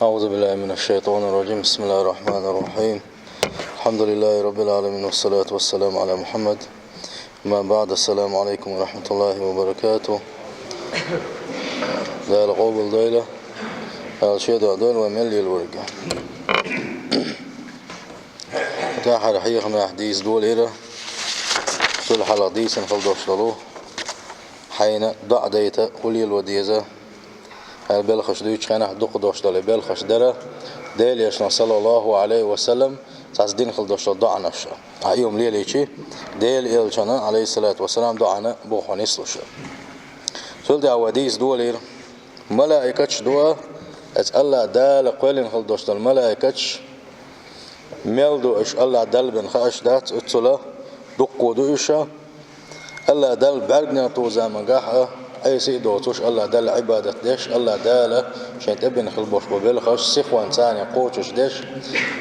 أعوذ بالله من الشيطان الرجيم. بسم الله الرحمن الرحيم. الحمد لله رب العالمين والصلاة والسلام على محمد. ما بعد. السلام عليكم ورحمة الله وبركاته. لا القوبل ديلة الشيء دول وملي الورقة تاح رحيق من حديث دول إيرا صلح الحديث نخلدوش دلو حين ضع ديتا قولي الوديزة البلخش دويش خانه دق دوش دل بلخش درة ديل يشنا صلى الله عليه وسلم تصدين خلدوش ضع نفسه عيوم ليه ليشي ديل يلشنا عليه الصلاة والسلام ضعنا بوخون يسلوش سولت عوديس دول إيرا ملائكة دوا الله دال قولين خلدوش دل ملائكة ميلدو إش الله دل بن خاش دات اتلا دقو دوشة الله دل برجنا توزا مجاحة أي شيء دوتوش الله دل عبادة ديش الله دال شين تبين خلبوش ببلخش سخوان ثاني قوتش ديش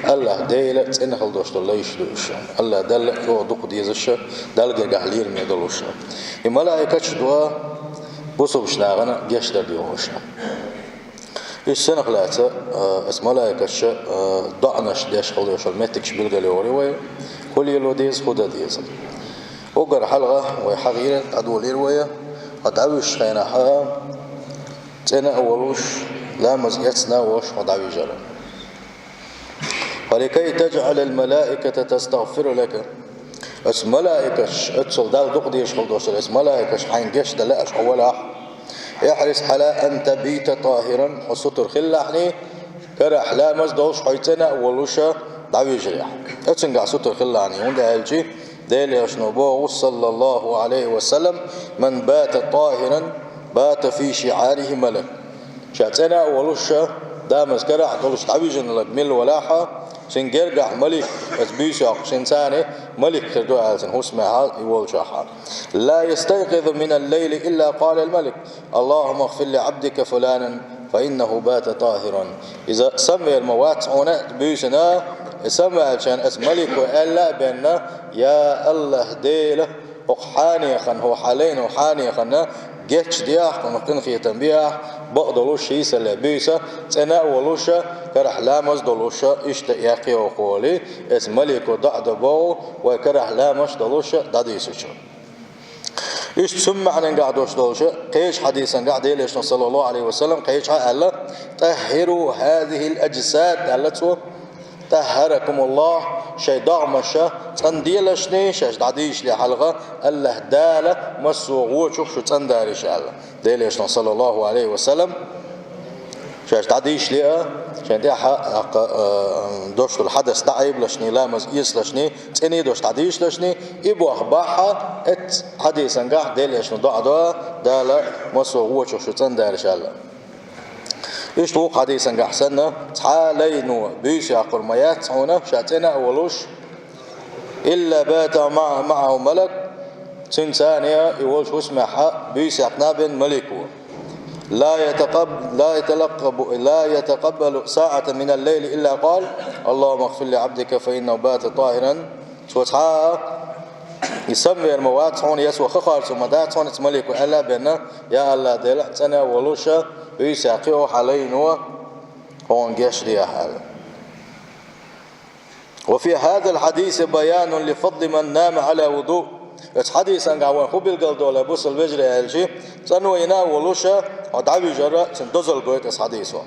الله ديل تين خلدوش دليش دوشة الله دل رو دق ديزش دل جعلير ميدلوش الملائكة دوا بوسوش ناغنا جشتر ديوش إيش سنة خلاته اسم ملائكة ضعنش ديش خلدوش المتكش بالجلوري وي كل يلو ديز خدا ديز وقر حلقة ويحغير عدو الإروية قدعوش خيناها تنا أولوش لا مزيتنا وش قدعوي جرى ولكي تجعل الملائكة تستغفر لك اسم ملائكة اتصل دال دقديش خلدوش اسم ملائكة حين جيش دلقش أولا يحرص على أن تبيت طاهرا وستر خلحني كرح لا مزدوش حيتنا أولوش دعوي جرى اتنقع ستر خلحني وندع الجي ديل يشنبوه صلى الله عليه وسلم من بات طاهرا بات في شعاره ملك شاتنا أولوش دامز كرح دولش تعويجن لك مل ولاحة سنجرجع ملك أزبيشاق سنساني ملك خردو عالسن هو اسمها يقول شاحة لا يستيقظ من الليل إلا قال الملك اللهم اغفر لعبدك فلانا فإنه بات طاهرا إذا سمي الموات هنا بيسنا سمع عشان اسم ملك وقال لا بأنه يا الله ديله وحاني خن هو حالين وحاني خنا جتش دياح ونقن في تنبيح بقدلوش يسال بيسا سنا ولوش كرح لامس دلوش اشتياقي وقولي اسم ملك ودع دبو وكرح لامس دلوش داديسوش إيش سمع عن قعدوش دلوش قيش حديثا قاعد يليش صلى الله عليه وسلم قيش قال طهروا هذه الأجساد قالتوا طهركم الله شي ضعمشة تنديلشني شاش دعديش لي حلقة الله دالة مسوغو شوف شو تنداريش الله ديليش صلى الله عليه وسلم شاش دعديش لي شان دي دوش الحدث تعيب لشني لامز يسلشني تاني دوش دعديش لشني إبو أخباحة ات حديثا قاح ديليش ضعدوا دالة مسوغو شوف شو تنداريش الله إيش توق حديثا قحسنا تعالينو بيش يقول ما يتعونا شاتنا أولوش إلا بات معه ملك ثانية يقولش اسمها بيش يقنابن ملكه لا يتقبل ساعة من الليل إلا قال اللهم اغفر لعبدك فإنه بات طاهرا سوتها يسمي الموات هون يسوى خخار ثم دات هون ملك ألا بأنه يا الله دلع سنة ولوش بيساقيه حالين هون جيش لي حال. وفي هذا الحديث بيان لفضل من نام على وضوء الحديث عن قوان خبل قال دوله بوس الوجر الشيء سنو يناولوش ودعوي جرا سندزل قويت حديثه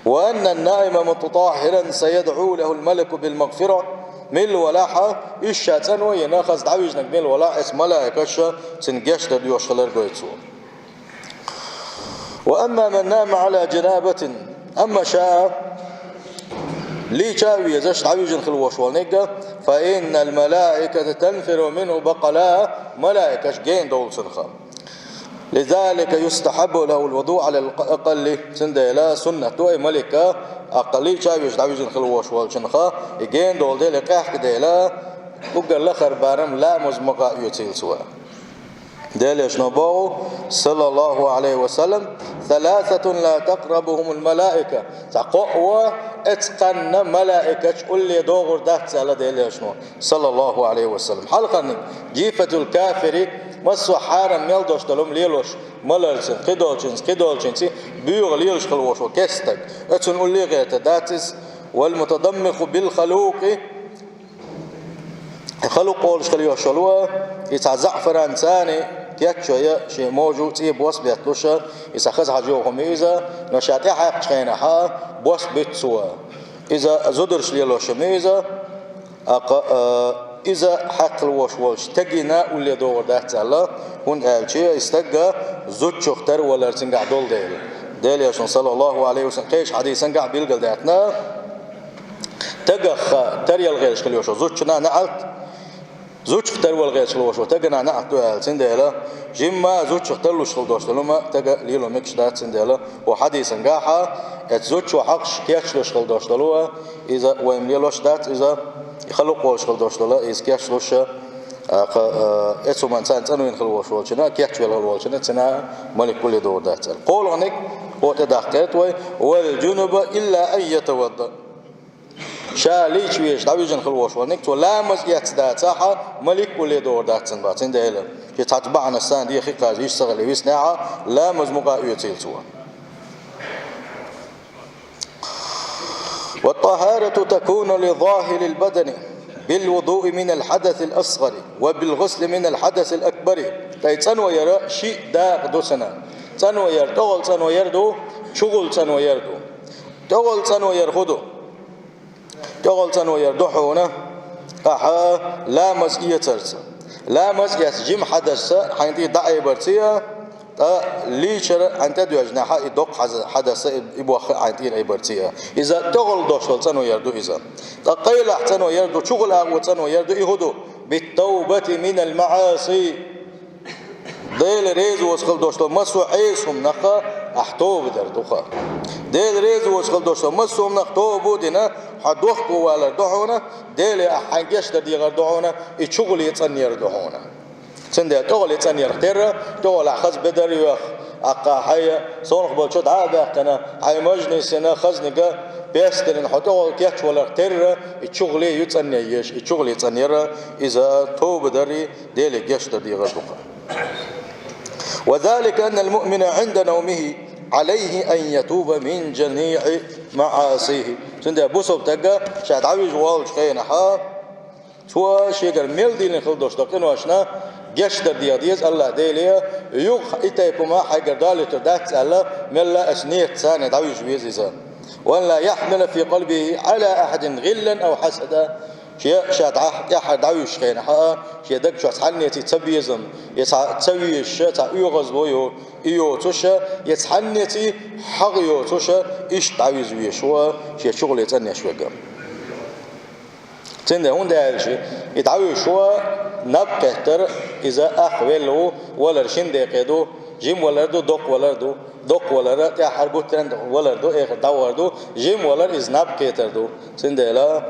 وأن النائم متطهرا سيدعو له الملك بالمغفرة مل ولاحة إيش سنو يناخذ دعويج نقبل ولا اسم ملائكش سنجش تديوش خلر قويتسو. وأما من نام على جنابة أما شاء لي شاوي يزش دعويج خلوش والنجا فإن الملائكة تنفر منه بقلاء ملائكش جين دول سنخا لذلك يستحب له الوضوء على الأقل سندلا سنة توي ملكة أقلي شاوي دعويج خلوش والشنخا جين دول ديل قاح كديلا وقال لخر بارم لا مزمقا يتيل سوا ديل نبو صلى الله عليه وسلم ثلاثة لا تقربهم الملائكة تقوى اتقن ملائكة اللي دوغر دهت على ديل صلى الله عليه وسلم حلقا جيفة الكافر مسو حارم ميل دوشتلوم ليلوش ملرسن قدولشنسي بيغ ليلش خلوشو كستك اتن أولي غيرت داتس والمتضمخ بالخلوق خلق قولش خليوشلوه يتع زعفران ثاني كيك شوية شيء موجود تي بوس بيتلوشة يسخز حجوه ميزة نشاط حق خينها بوس بيتسوا إذا زدرش ليلوش ميزة إذا حق الوش تجينا واللي دور ده تعالى هون ألشيء استجا زوج شختر ولا رتنجع دول ديل يشون صلى الله عليه وسلم قيش حديث نجع بيلقى داتنا تجخ تريال غيرش كليوش زوجنا نعت زوج ختر والغيرش كليوش تجنا نعت ألسين ديلا جمّا زوج ختر لوش خلدوش لما تجا ليلو مكش دات سين ديلا وحديث نجاحه زوج وحقش كيش لوش خلدوش لوا إذا ويم ليلوش دات إذا يخلق وش خلدوش للا إذا كيش لوش إتسو من سان تنوين خلوش والشنا كيش ولا والشنا تنا ملك كل دور دات قول عنك هو تدخلت والجنوب إلا أن يتوضأ شاليش ويش داويجن خلوش ونك ولا مزيات دات صحة ملك كل دور دات سن باتين دهلا يتتبعنا السان دي خيقاج يشتغل ويسناعة لا مزمقا يتيل سوا والطهارة تكون لظاهر البدن بالوضوء من الحدث الأصغر وبالغسل من الحدث الأكبر تيتسنو يرى شيء دا دوسنا تسنو ير تغل تسنو يردو شغل تسنو يردو تغل تسنو يرخدو تغل تسنو يردو حونا أحا لا مزئية ترسا لا مزئية جيم حدث حينتي دعي برسية ليشر أنت دو أجنحة يدق حدث يبوخ عندين عبرتيها إذا تغل دوشل تنو يردو إذا تقيل تنو يردو شغل أغو تنو يردو يهدو بالتوبة من المعاصي ديل ريز وشغل دوشل مسو عيسهم نخا أحتوب دردوخا ديل ريز وشغل دوشل مسو نختوبو دينا حدوخكو ولا دعونا ديل أحنجش دي غردونا يشغل يتن يردونا سندي تقول يتنير ترى تقول أخذ بدر يخ أقاحية صنخ بلشود عابقنا عي مجلسنا خزنقة بيستلن حتقول كيش ولا ترى يشغلي يتنيش يشغل يتنير إذا تو بدري ديل جشت دي غدوقة وذلك أن المؤمن عند نومه عليه أن يتوب من جميع معاصيه سندي بوسب تجا شاد عويج والش خينها شو شيء ميل دين خلدوش تكنو عشنا جشتر دياديز الله ديليا يوخ إتايكما حاجر دالتر دات الله ملا أسنيت سنة دعوي جويز إذا وأن لا يحمل في قلبه على أحد غلا أو حسدا شيء شاد أحد دعوي شخين حقا شيء دك شو تحنيتي تبيزم يتسوي الشيء تأيغز بويو إيو توشا يتحنيتي حقيو توشا إيش دعوي زوي شوا شيء شغل يتني شوي قام تندى هون ده الشيء يدعوي شوا نبكتر إذا أخوله ولا رشين دقيقو جيم ولردو دوق ولرد يا حربو ترند ولردو آخر داوردو جيم ولر إز نبكتر دو تندى لا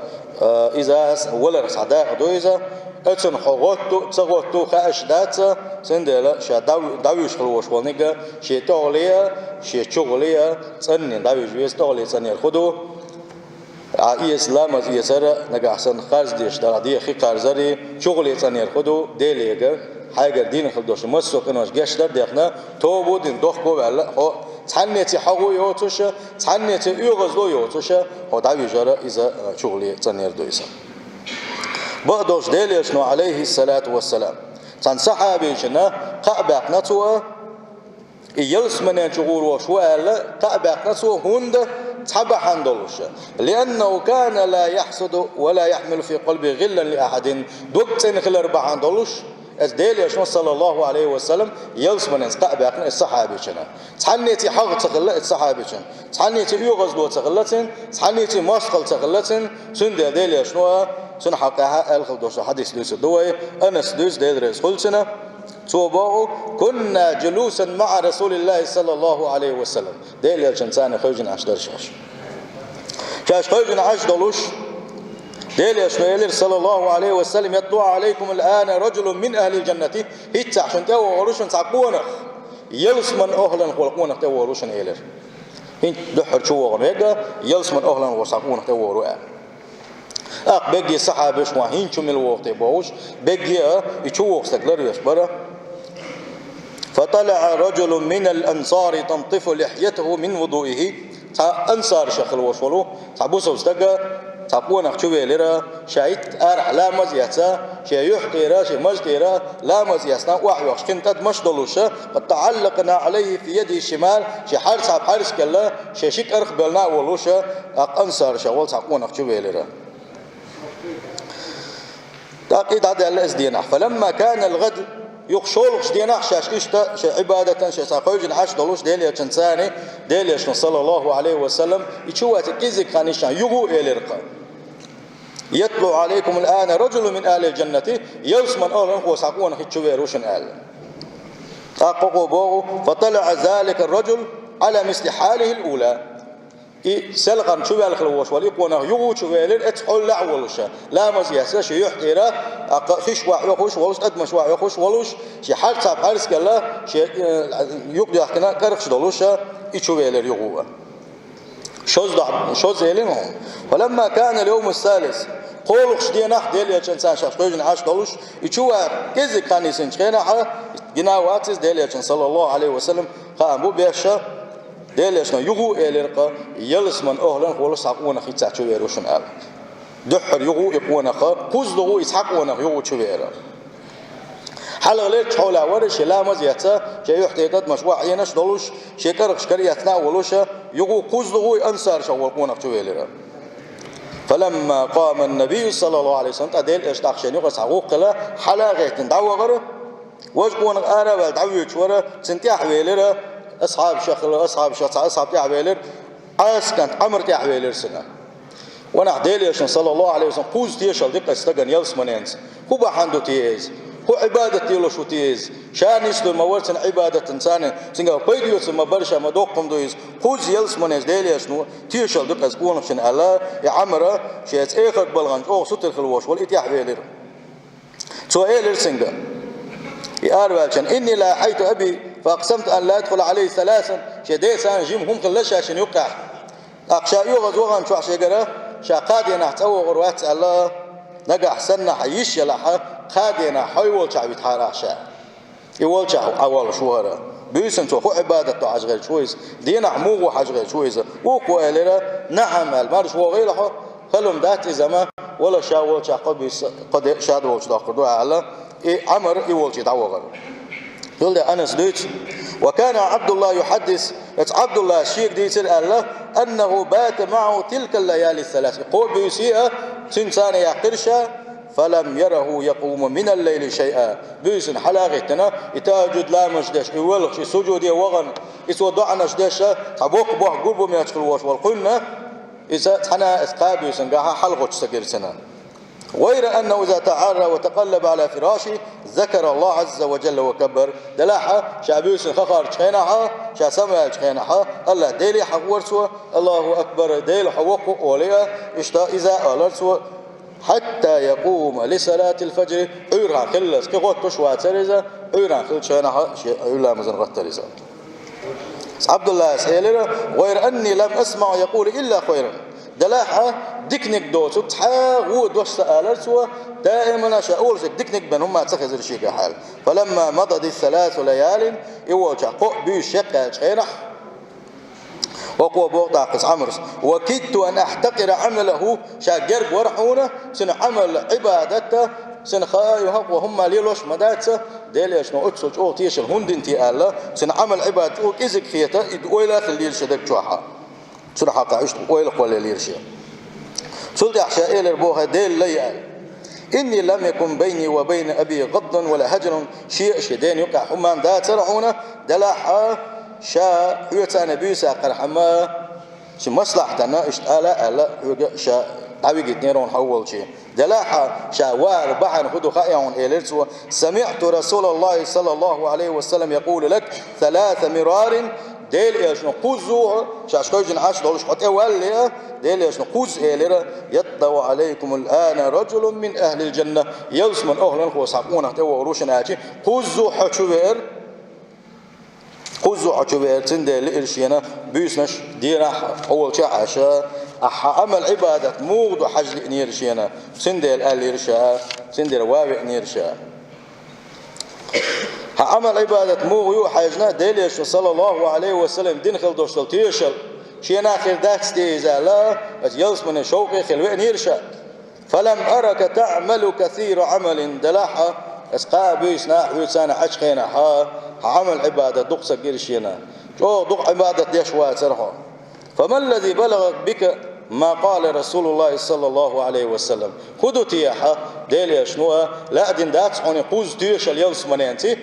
إذا ولر صداق دو إذا أتن حقوتو تغوتو خاش دات تندى لا شا داويش خلوش ونيجا شيء تغليا شيء شغليا تنين داويش بيس تغلي تنين خدو إسلام از يسرى نجاحسن خارج ديش دارادية خي قارزري شغل يتنير خدو ديليجا حاجة دين خدوش مسو كناش جش در ديخنا توبو دين دوخ بو ولا هو تحنيتي حقو يوتوش تحنيتي يغزلو يوتوش هو دعوي جرى إذا شغل يتنير دويسا بغدوش ديليشنو عليه الصلاة والسلام تن صحابي جنا قابق نتوه يلس من شغور وشوال قابق نتوه هند تحب حندلوش لأنه كان لا يحسد ولا يحمل في قلبه غلا لأحد دوكتين خل أربع حندلوش أزديل يشمس صلى الله عليه وسلم يلس من استقبل الصحابي شنا تحنيتي حق تغلى الصحابي شنا تحنيتي يغزلو تغلتين تحنيتي ماسقل تغلتين سند ديل يشنوها سن حقها الخلدوش حديث دوس دوي أنس دوس ديل خلصنا توبوا كنا جلوسا مع رسول الله صلى الله عليه وسلم ديل الجنسان خوجن عشدر شاش خوجن عشدلوش ديل يشميلر صلى الله عليه وسلم يطلع عليكم الآن رجل من أهل الجنة هيت عشان توا وروشن تعقونه يلس من أهلا خلقونه توا وروشن إيلر هين دحر شو غنيجا يلس من أهلا وصعقونه توا وروع بيجي صحابة شو هين شو من الوقت باوش بيجي يشوف استقلال يشبره فطلع رجل من الأنصار تنطف لحيته من وضوئه أنصار شخل وشولو تعبوسو استقى تعبونا خشوه لرا شايت أرح لا مزيسا شي يحقيرا شي مجقيرا لا مزيسنا وحي وخش كنتت مشدلوشا قد تعلقنا عليه في يده الشمال شي حارس عب حارس كلا شي شك أرخ بلنا ولوشا أنصار شوال تعبونا خشوه لرا تأكيد هذا الأس دينا فلما كان الغد يخشولش دينا شاش إشتا شا عبادة شا ساقوجن عش دلوش ديليا تنساني ديليا صلى الله عليه وسلم يشوات كيزك خانيشان يغو إليرقا يطلع عليكم الآن رجل من أهل الجنة يلسمن أهلا هو ساقونا خيتشوه روشن أهل أقوقوا بوغو فطلع ذلك الرجل على مثل حاله الأولى سلقا شو بالخلوش والإقونا يغو شو بالر اتحول لعولوشا لا مزياسا شي يحتيرا خش واحد يخش ولوش ادمش واحد يخش ولوش شي حال صاحب حارس كلا شي يقضي يحكينا كرخش دولوشا يشو بالر يغو شوز زيلهم فلما كان اليوم الثالث قولوا خشدينا ديل يا انسان شاف قوجن عاش دولوش يشو كيزي كان يسنجنا جناواتس ديل يا صلى الله عليه وسلم قام بو بيشا ديلشنا يغو إليرقا يلسمن أهلا قولوا ساقونا خي تسعشو يروشن آل دحر يغو يقونا خا قوزلغو يسحقونا يغو شو يرا حلق ليك حولا ورش لا مزيتا شي يحتيتات مشروع ينش دولوش شي كرخش كرياتنا ولوشا يغو قوزلغو ينصار شوالقونا شو يرا فلما قام النبي صلى الله عليه وسلم ديل اشتاقشن يغو ساقوق لا حلاغيتن دعوة غره وجقونا آرا والدعوية ورا سنتيح ويلرا أصحاب تعبيلر أسكنت عمر تعبيلر سنة وانا ديليش صلى الله عليه وسلم قوز تيشل دقة استقن يلس منينز هو بحندو تيز هو عبادة تيلو شو تيز شان يسلو مورسن عبادة إنسان سنجا بيديو سما برشا ما دوقم دويز قوز يلس منينز ديليش نو تيشل دقة سبون شن الله يا عمره شيت إخر بلغنج أو ستر خلوش والإتياح بيلر سؤال سنجا ياربالشن إني لا حيت أبي فأقسمت أن لا أدخل عليه ثلاثا شديسان جيم هم كلش عشان يقع أقشاء يغز وغن شو عشان شاقادنا تأوى غروات الله نجح سنة حيش يلحق قادنا حيول شعبي تحراشا يول شعب أول شوهرة بيسن شو عبادة عشغل شويس دينا عمو عشغل شويس وقوا إلى نعمل مارش وغيره خلهم ذات زمان ولا شاول شعب قد شادوا وشداقدوا على عمر يول شيء دعوة غيره يقول أنس دوت وكان عبد الله يحدث عبد الله الشيخ ديسر الله أنه بات معه تلك الليالي الثلاث يقول بيسيئة سنسان يقرشا فلم يره يقوم من الليل شيئا بيسن حلاغتنا يتاجد لا مجدش يولغش سجود وغن يسودعنا جدش تبوق بوح قربو من يدخل وش والقلنا إذا حنا إسقاب يسن قاها حلغش سكر سنة غير أنه إذا تعرى وتقلب على فراشه ذكر الله عز وجل وكبر دلاحة شعبيوس خخار شخينها شاسمع شخينها الله ديلي حقورسوا الله أكبر ديل حوقه أولياء إشتا إذا ألرسوا حتى يقوم لصلاة الفجر عيرها خلص كغوت تشوى تريزا عيرها خل شخينها عيرها مزن غت تريزا عبد الله سيلر غير أني لم أسمع يقول إلا خيرا دلاحة ديكنيك دوتو تحاغو دوش سألرسوا دائما شاول ديكنيك بن هم اتخذ الشيء حال فلما مضت الثلاث ليال يوجع قو بيشقى شينح وقوى بوضع قص عمرس وكدت أن أحتقر عمله شاقرب ورحونه سن عمل عبادته سن خايها وهم ليلوش مداتسه ديليش نو اتسوج او تيش الهندنتي الله سن عمل عباد او كيزك فيتا ويلا خليل شدك جوحا سن حقا عشت ويلا قول ليرشي سلطة أحشاء الربوها ديل ليال إني لم يكن بيني وبين أبي غض ولا هجر شيء شدين يقع حمان دا ترحونه دلاحا شا يوتان بيسا قرحما شي مصلحتنا اشتالا ألا شا عويقت نيرون حول شي دلاحا شا وار بحر خدو خائعون إليرسوا سمعت رسول الله صلى الله عليه وسلم يقول لك 3 مرار ديل إيش نقوزوها شاشكوجن عاش دولش حتى أولها ديل إيش نقوز إليرا يطلع عليكم الآن رجل من أهل الجنة يلس من أهل الخوة صعبونه توا وروش ناجي قوزو حشوير تندل إرشينا بيسنش دينا أول شيء عشاء عمل عبادة موضوع حجل نيرشينا سندل أهل إرشاء سندل واوي نيرشاء عمل عبادة مو يو حاجنا دليش صلى الله عليه وسلم دين خل دوشل تيشل شينا خير داكستي لا يلس من شوقي خلوين يرشا فلم أرك تعمل كثير عمل دلاحة اسقابيس ناحو سنة عشقينا عمل عبادة دق سقيرشينا شو دق عبادة ديشوات سرحو فما الذي بلغك بك ما قال رسول الله صلى الله عليه وسلم خذوا تياحة ديلي شنوها لا دين داتس عوني قوز تيشل يلس منينتي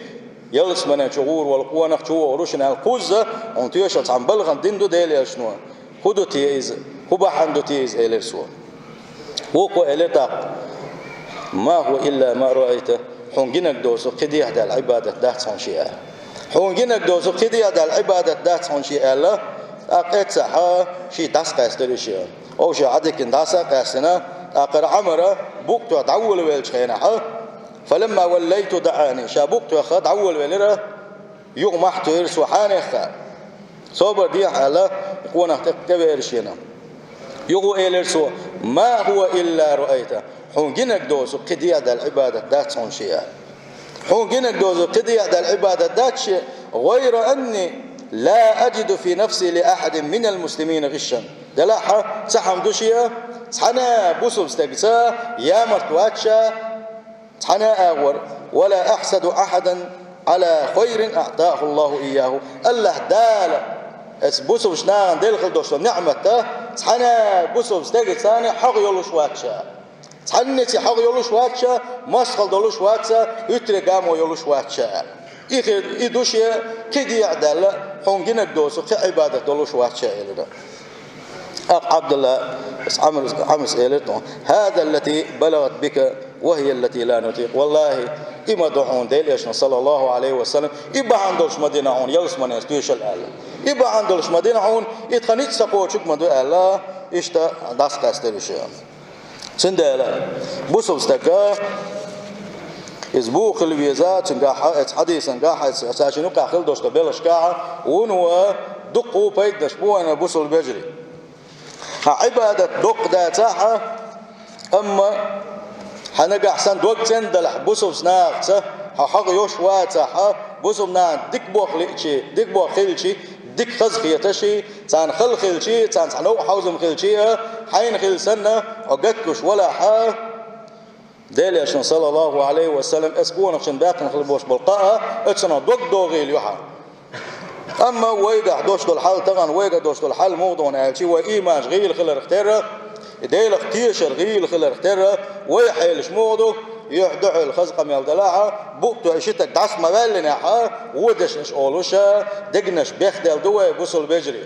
يلس منين شغور والقوة نخشوا وروشنا القوزة عن تيشل عم بلغن دين دو ديلي شنوها خذوا تيز خبا حندو تيز إلى سوا وقو إلى تاق ما هو إلا ما رأيته حونجينك دوسو قدي هذا العبادة دات عن شيء حونجينك دوسو قدي هذا العبادة دات عن شيء الله أقيت سحا شيء داس قاستري شيء أو شيء عادك داس قاستنا أقر عمره بوقت تعول ويلشينا فلما وليت دعاني شابوقت أخذ عول ويلره يوم محتو يرسو حانخ صبر دي على يكون كبير شينا يقول إلرسو ما هو إلا رأيته حونجينك دوسو قدي هذا العبادة دات عن شيء حونجينك دوسو قدي هذا العبادة دات شيء غير أني لا أجد في نفسي لأحد من المسلمين غشا دلاحة سحم دوشيا سحنا بوسو استقسا يا مرتواتشا سحنا أغور ولا أحسد أحدا على خير أعطاه الله إياه الله دال بوسو شنان دلخل دوشو نعمته سحنا بوسو استقسا حق يولوش واتشا سحنتي حق يولوش واتشا مسخل دولوش واتشا يترقامو يولوش واتشا إدوشيا كدي عدالة حونجينك دوسو كعبادة دولوش واتشا إلدا عبد الله عمس إلدا هذا التي بلغت بك وهي التي لا نطيق والله إما دعون ديليش صلى الله عليه وسلم إبا عندوش مدينة عون يلس من يستويش الآلة إبا عندوش مدينة عون إتخنيت سقوشك مدو آلة إشتا داس كاستريش سندالة بوسو استكا إزبوخ الويزات نجاح حديث نجاح ساشنو كاخل دوش قبلش كاع ونوا دقوا بيت دشبونا بوسل بجري عبادة دق داتاحة أما حنجح سن دوقتين دلح بوسل سناقته حق يوشواتها بوسل نان دك بوخلشي دك بوخلشي دك خزخيتشي تان خلخلشي تان سنو حوزم خلشي حين خل سنة وقتكش ولا حا ديلي عشان صلى الله عليه وسلم اسبوع عشان باقي نخلبوش بالقاء اتسنا دوق دوغي اليوحى اما ويقع دوش دول حال طبعا ويقع دوش دول حال موضوع نالشي وايماج غير خلر اختاره ديل اختيشر غير خلر اختاره ويحيلش موضوع يحدع الخزقه من الدلاعه بوقتو عشتك دعس مبالنا حا ودش اولوشا دقنش بيخدل دوي بوصل بجري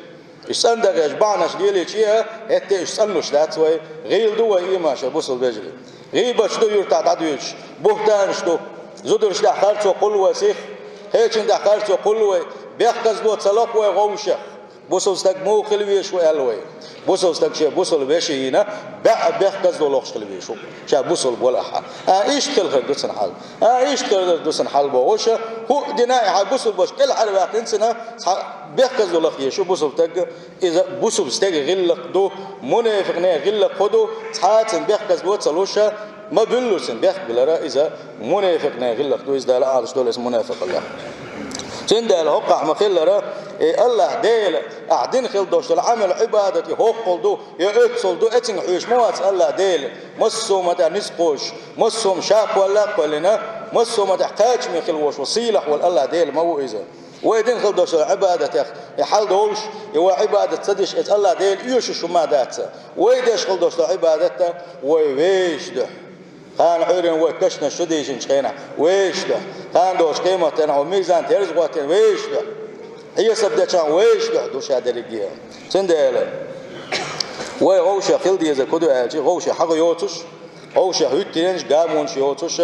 يسندق يشبعناش جيلي شيها هتي يسنوش داتوي غير دوي ايماش بوصل بجري غيبش دو يرتع دادوش بهتانش دو زودرش دا خارتو قلوة سيخ هيتشن دا خارتو قلوة بيخكز دو تسلقوة غوشة بوصل استاق مو خلويش وقالوة بوصل استاق شيء بوصل بيشي هنا بيخكز دو لوخش خلويشو شا بوصل بولاحا ايش تلخر دوسن حال ايش تلخر دوسن حال بوغوشة هو ديناي حال بوصل بوش كل حرباق انسنا بيخكز دو لخيشو بوصل تاق إذا بوصل استاق غلق دو منافقنا غلق خدو سحاتن بيخكز دو تسلوشة ما بلوسن بيخ بلرا إذا منافقنا غلق دو إذا لا عارش دول اسم منافق الله سندال هقع مخلرا الله ديل أعدين خل دوش العمل عبادتي هقل دو يأكل دو أتين حوش موات الله ديل مسو متى نسقوش مسو مشاق ولا قلنا مسو متى حكاش من خلوش وصيلح والله ديل مو إذا ويدين خل دوش العبادة يحل دولش هو عبادة صديش الله ديل يوش شو ما داته ويدش خل دوش العبادة ويش ده خان عيرين وكشنا شديش نشينا ويش ده خان دوش قيمة تنا وميزان ترز قوتين ويش ده هي سبدة كان ويش ده دوش هذا الرجال سندله وغوشة خلدي إذا كده أجي غوشة حق يوتش غوشة هيتينش قامونش يوتش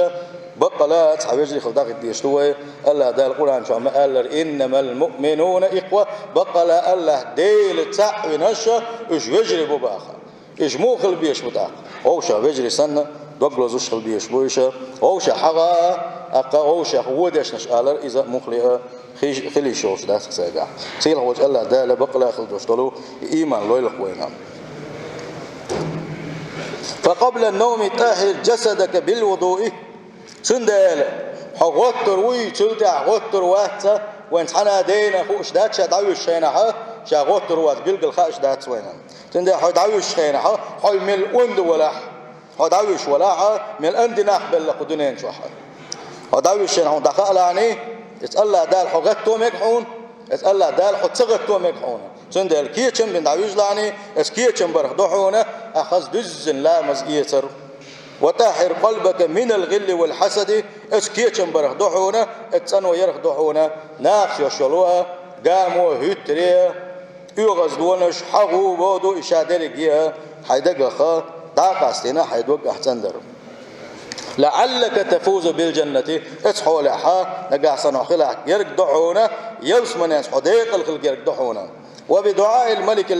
بقلات حبيجي خلداق ديشتوي الله ده القرآن شو ما قال إنما المؤمنون إخوة بقلا الله ديل تعبنش إيش يجري بباخا إيش مو خل بيش بتاع غوشة بيجري سنة دوغلو زوش خل بيش بويشة غوشة حقا أقا غوشة ودش نشالر إذا مخليها خلي شوش ده سيجا سيل وجه الله ده لبقلا خل دوشتلو إيمان لويل خوينا فقبل النوم طهر جسدك بالوضوء سندال حغوتر وي تلتع غوتر واحدة وين حنا دينا خوش دات شدعوي الشينها شغوتر وات قلقل خاش دات وينها تندي حدعوي الشينها حي مل وند ولا حدعوي ولا مل أندنا قبل قدنين شوحة حدعوي الشينها دخل يعني اسأل دال حغت تومك حون اسأل دال حد صغت تومك حون تندي الكيتشن بن دعويج لعني اسكيتشن برخ دحونه أخذ دزن لا مزقيتر وطهر قلبك من الغل والحسد اسكيتشن برخ دحونه اتسنو يرخ دحونه ناقش يشلوها قاموا هتريه يغز دونش حغو بودو إشادر جيها حيدقخا داقاستنا حيدوق أحسن در لعلك تفوز بالجنة اسحو لحا نقع صنوخلع يرق دحونه يوسمن يسحو ديق الخلق يرق دحونه وبدعاء الملك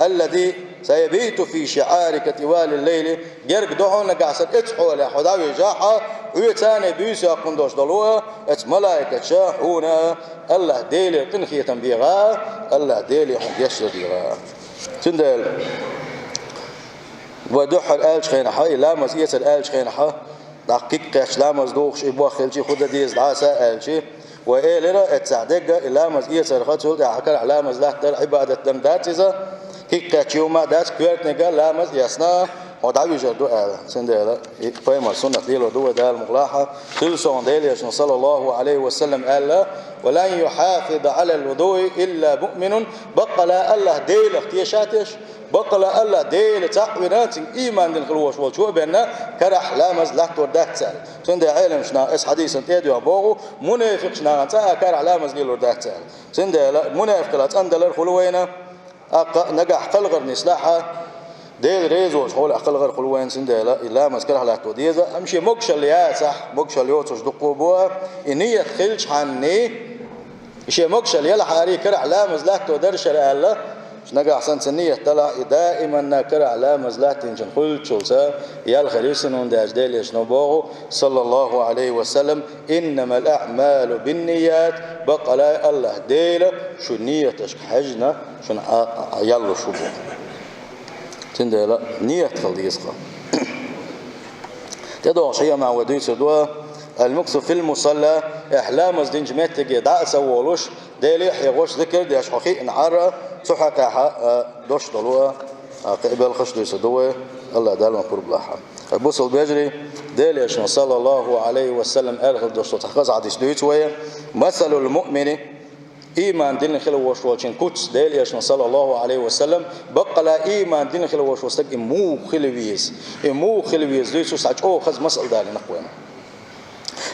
الذي سيبيت في شعارك طوال الليل يرق دحونه نقع اسحو لحا داوي جاحا ويتاني بيسا قندوش دلوها ات ملائكة شاحونا الله ديلي قنخية بيغا الله ديلي حق يشر بيغا تندل ودوح الآلش خينحا لامز إيس الآلش خينحا دقيق قيش لامز دوخش إبوا خلشي خود ديز دعاسا آلشي وإيلنا اتسعدق لامز إيس الخطول دعاكر لامز لحتر عبادة دمداتيزا كيك قيش يوما داس كويرت نقا لامز يسنا ودعوي جردو آلا سندل فيما السنة ليلو دو دال مغلاحة تلسون ديلي صلى الله عليه وسلم قال ولن يحافظ على الوضوء إلا مؤمن بقى لا الله ديل اختيشاتش بقى لا الله ديل تعوينات إيمان دين خلوش والشوء بأننا كرح لامز لحت وردات سال سندل علم شنا اس حديث تيديو أبوغو منافق شنا انتا كرح لامز ليل وردات سال سندل منافق لا تندل الخلوين نقح قلغر نسلاحة ديل ريزوش حول أقل غير قلوين سندلا إلا مسكرها لا توديزا أمشي مقشل يا صح مقشل يوتش دقوبوا إني تخلش عني إشي مقشل يلا حاري كرع لا مزلات ودرش الله نقع أحسن سنية طلع دائما نكرع لا مزلات إنجن قلت شلسا يلا خليسن داج ديل يشنبوه صلى الله عليه وسلم إنما الأعمال بالنيات بقى لا الله ديل شو نيتش حجنا شو يلا شبوه تندلا نية خليصها تدعو شيء مع ودي سدوا المكس في المصلى إحلام زدين جمعت جداء سوالوش ديلي حيغوش ذكر ديش حقيق نعرة صحة دوش دلوا قبل خش دي سدوا الله دال مقرب لها بوص البجري ديلي عشان صلى الله عليه وسلم قال دوش تحقق عديش دويت ويا مثل المؤمن إيمان دين خلو وشوالشين كوتس ديل يشنا صلى الله عليه وسلم بقى لا إيمان دين خلو وشوالستك إمو خلويز ديسو ساج أو خز مسأل دالي نقوينا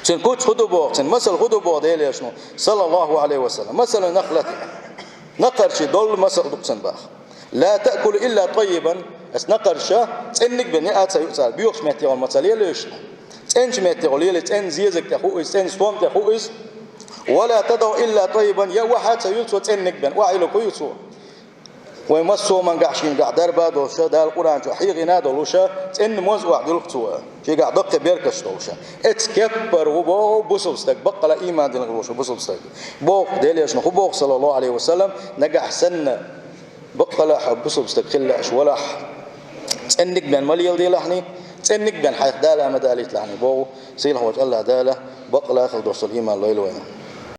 سين كوتس خدو بوغ سين مسأل خدو بوغ ديل يشنا صلى الله عليه وسلم مسأل نقلتي نقرشي دول مسأل دقسن باخ لا تأكل إلا طيبا اس نقرشا تنك بنيات سيؤسال بيوخش مهتي والمسالية ليشنا تنش مهتي غليلي تن زيزك تخوئس تن سوام تخوئس ولا تدعو إلا طيبا يا واحد سيلسو تنك بن وعيلو كيسو ويمسو من قاعشين قاع دربا دوشا دا القرآن شو حيغنا دولوشا تن موزوع دلقتوا شي قاع دق بيركش دولوشا اتكبر وبو بوسلستك بقى لا إيمان دين غلوشا بوسلستك بوق ديليش نخو بوق صلى الله عليه وسلم نقع سنة بقى لا حب بوسلستك خلاش ولا تنك بن مليل دي لحني تنك بن حيث دالة مداليت لحني بو سيله وجه الله دالة بقى لا أخذ دوصل إيمان ليل وينه